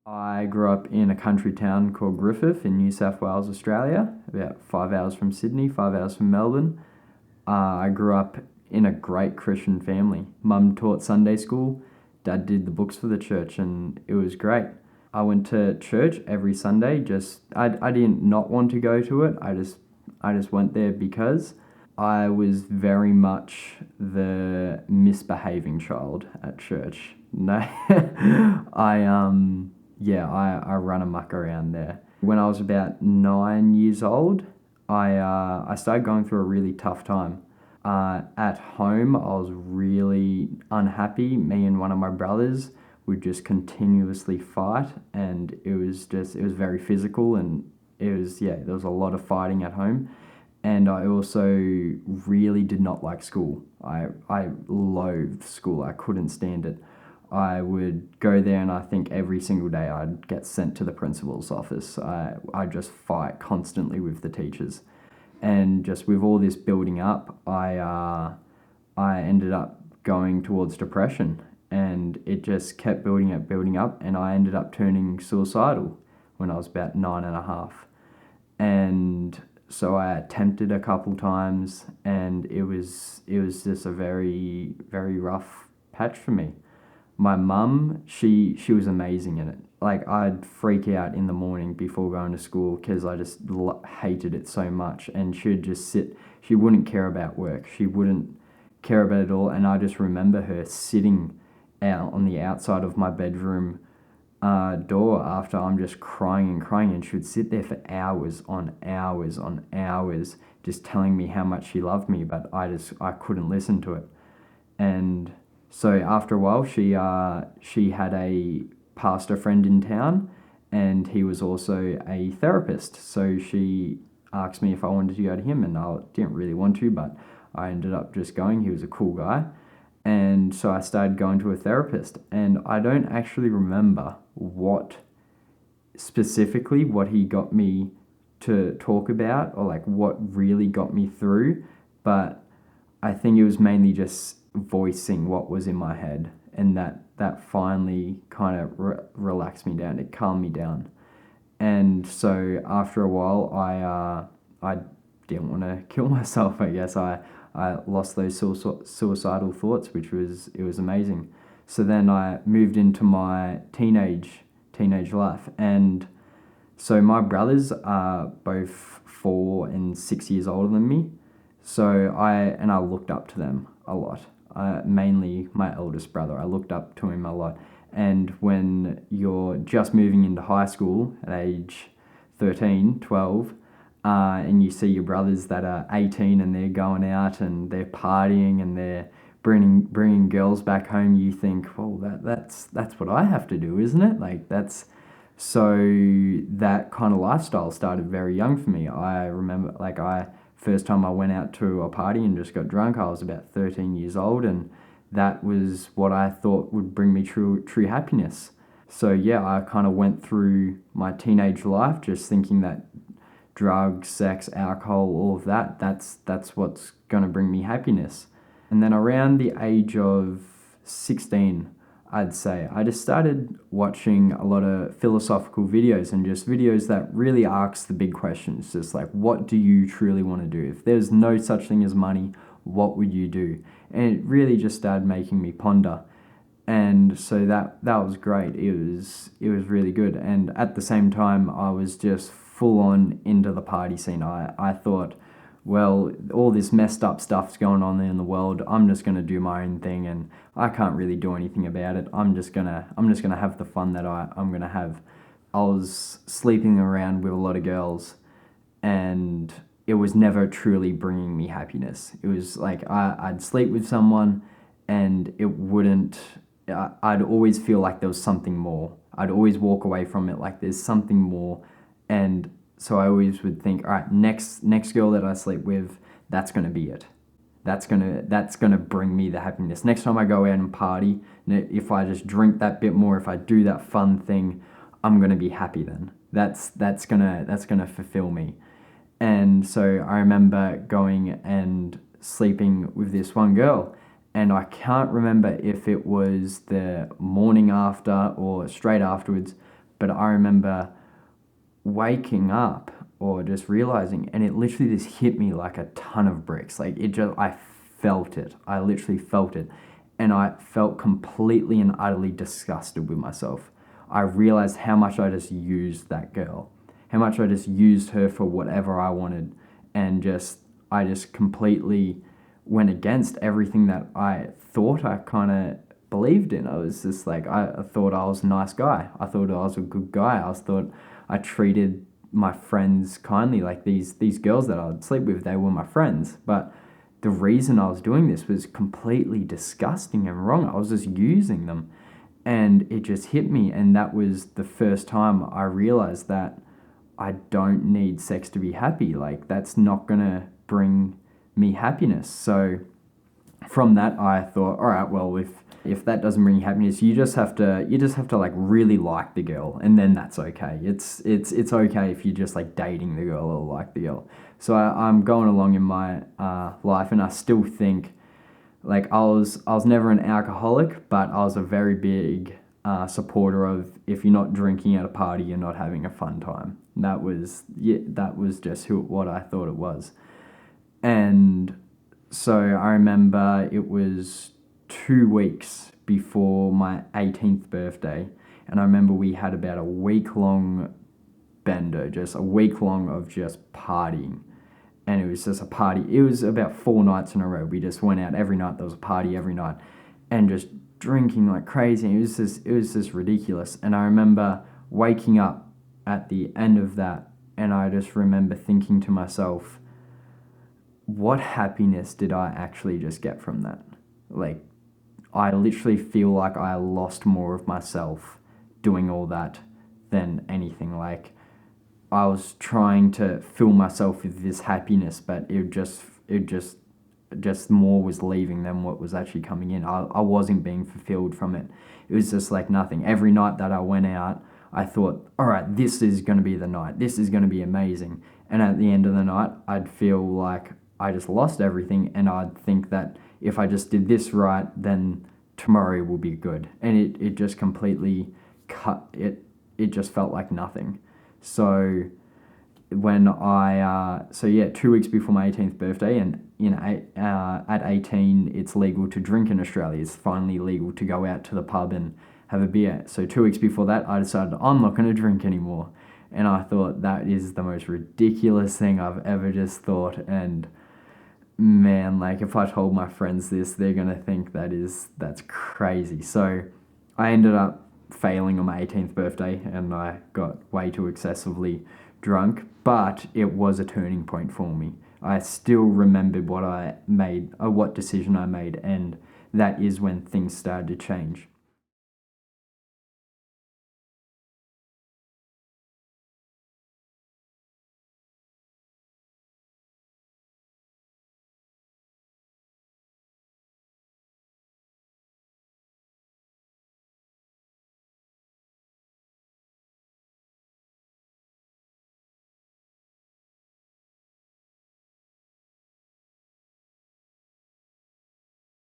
I grew up in a country town called Griffith in New South Wales, Australia, about 5 hours from Sydney, 5 hours from Melbourne. I grew up in a great Christian family. Mum taught Sunday school, Dad did the books for the church, and it was great. I went to church every Sunday. I didn't not want to go to it. I just went there because I was very much the misbehaving child at church. No, I run amok around there. When I was about 9 years old, I started going through a really tough time. At home, I was really unhappy. Me and one of my brothers would just continuously fight, and it was very physical, and there was a lot of fighting at home. And I also really did not like school. I loathed school. I couldn't stand it. I would go there, and I think every single day I'd get sent to the principal's office. I just fight constantly with the teachers. And just with all this building up, I ended up going towards depression, and it just kept building up, and I ended up turning suicidal when I was about 9 and a half. And so I attempted a couple times, and it was just a very very rough patch for me. My mum, she was amazing in it. Like, I'd freak out in the morning before going to school because I just hated it so much, and she'd just sit. She wouldn't care about work. She wouldn't care about it all. And I just remember her sitting out on the outside of my bedroom door after I'm just crying and crying, and she would sit there for hours on hours on hours, just telling me how much she loved me, but I couldn't listen to it. And so after a while, she had a pastor friend in town, and he was also a therapist. So she asked me if I wanted to go to him, and I didn't really want to, but I ended up just going. He was a cool guy. And so I started going to a therapist, and I don't actually remember what he got me to talk about, or like what really got me through, but I think it was mainly just voicing what was in my head, and that finally kind of relaxed me down. It calmed me down. And so after a while, I didn't want to kill myself. I guess I lost those suicidal thoughts, which was amazing. So then I moved into my teenage life, and so my brothers are both 4 and 6 years older than me. So I looked up to them a lot. Mainly my eldest brother. I looked up to him a lot. And when you're just moving into high school at age 13, 12, and you see your brothers that are 18 and they're going out and they're partying and they're bringing girls back home, you think, well, that's what I have to do, isn't it? Like, that's so that kind of lifestyle started very young for me. I remember, like, I first time I went out to a party and just got drunk, I was about 13 years old, and that was what I thought would bring me true happiness. So yeah, I kind of went through my teenage life just thinking that drugs, sex, alcohol, all of that's what's going to bring me happiness. And then around the age of 16, I'd say, I just started watching a lot of philosophical videos, and just videos that really ask the big questions, just like, what do you truly want to do? If there's no such thing as money, what would you do? And it really just started making me ponder. And so that was great. It was really good. And at the same time, I was just full on into the party scene. I thought, well, all this messed up stuff's going on in the world. I'm just gonna do my own thing, and I can't really do anything about it. I'm just gonna have the fun that I'm gonna have. I was sleeping around with a lot of girls, and it was never truly bringing me happiness. It was like I'd sleep with someone, and it wouldn't. I'd always feel like there was something more. I'd always walk away from it like there's something more, and so I always would think, all right, next girl that I sleep with, that's gonna be it. That's gonna bring me the happiness. Next time I go out and party, if I just drink that bit more, if I do that fun thing, I'm gonna be happy then. That's gonna fulfill me. And so I remember going and sleeping with this one girl, and I can't remember if it was the morning after or straight afterwards, But I remember waking up or just realizing, and it literally just hit me like a ton of bricks. Like it just, I felt it. I literally felt it. And I felt completely and utterly disgusted with myself. I realized how much I just used that girl, how much I just used her for whatever I wanted. And I just completely went against everything that I thought I kind of believed in. I was just like, I thought I was a nice guy. I thought I was a good guy. I thought I treated my friends kindly. Like these girls that I would sleep with, they were my friends. But the reason I was doing this was completely disgusting and wrong. I was just using them. And it just hit me. And that was the first time I realized that I don't need sex to be happy. Like, that's not going to bring me happiness. So from that, I thought, all right, well, if that doesn't bring you happiness, you just have to like really like the girl, and then that's okay. It's okay if you're just like dating the girl or like the girl. So I'm going along in my life, and I still think like I was never an alcoholic, but I was a very big supporter of, if you're not drinking at a party, you're not having a fun time. That was just what I thought it was. And so I remember it was 2 weeks before my 18th birthday, and I remember we had about a week long bender, just a week long of just partying. And it was just a party. It was about 4 nights in a row. We just went out every night. There was a party every night, and just drinking like crazy. It was just ridiculous. And I remember waking up at the end of that, and I just remember thinking to myself, what happiness did I actually just get from that? Like, I literally feel like I lost more of myself doing all that than anything. Like, I was trying to fill myself with this happiness, but it just more was leaving than what was actually coming in. I wasn't being fulfilled from it. It was just like nothing. Every night that I went out, I thought, all right, this is going to be the night. This is going to be amazing. And at the end of the night, I'd feel like I just lost everything, and I'd think that if I just did this right, then tomorrow will be good. And it just completely cut it. It just felt like nothing. So so yeah, 2 weeks before my 18th birthday, and at 18, it's legal to drink in Australia. It's finally legal to go out to the pub and have a beer. So 2 weeks before that, I decided I'm not going to drink anymore. And I thought that is the most ridiculous thing I've ever just thought. And man, like, if I told my friends this, they're going to think that's crazy. So I ended up failing on my 18th birthday, and I got way too excessively drunk, but it was a turning point for me. I still remembered what decision I made, and that is when things started to change.